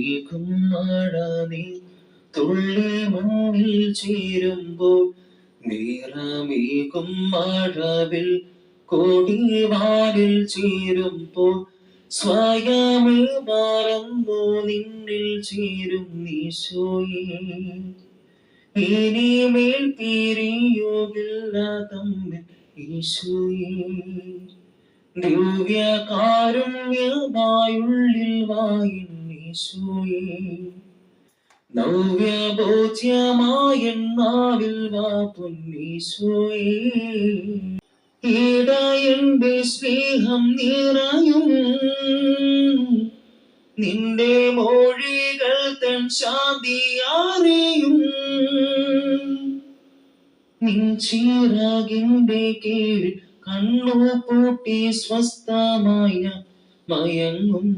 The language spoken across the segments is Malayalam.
നീക്കും മഴ നീ തുള്ളി മണ്ണിൽ ചേരുമ്പോൾ നിറമേകും മഴവിൽ കൊടിവാലിൽ ചേരുമ്പോൾ സ്വയമേ മറന്നു നിന്നിൽ ചേരും ഈശോയേ. ഇനിമേൽ പിരിയുകില്ല തമ്മിൽ ഈശോയേ. ദിവ്യകാരുണ്യമായുള്ളിൽ വായിൻ ഈശോയേ. നവ്യബോധ്യമായ നാവിൽ വാ പൊന്നീശോയേ. ഇടയന്റെ സ്നേഹം നിറയും നിന്റെ മൊഴികൾ തൻ ശാന്തി അറിയും. നിൻ ചിറകിന്റെ കീഴിൽ കണ്ണു പൂട്ടി സ്വസ്ഥമായി ഞാൻ മയങ്ങും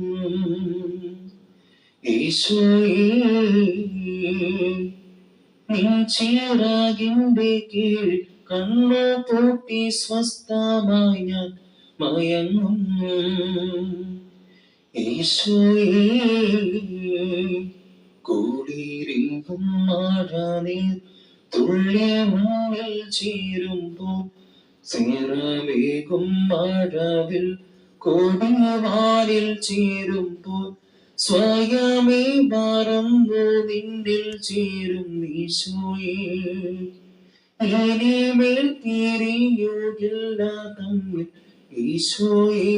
ഈശോയേ. നിൻ ചിറകിന്റെ കീഴിൽ കണ്ണു പൂട്ടി സ്വസ്ഥമായി ഞാൻ മയങ്ങും ഈശോയേ. കൂടിയിരിക്കും മഴ നീർ തുള്ളി മുന്നിൽ ചേരുമ്പോൾ സിറമേകും മഴവിൽ കൊടിവാലിൽ ചേരുമ്പോൾ സ്വയമേ മറന്നു നിന്നിൽ ചേരും ഈശോയേ. ഇനിമേൽ പിരിയുകില്ല തമ്മിൽ ഈശോയേ.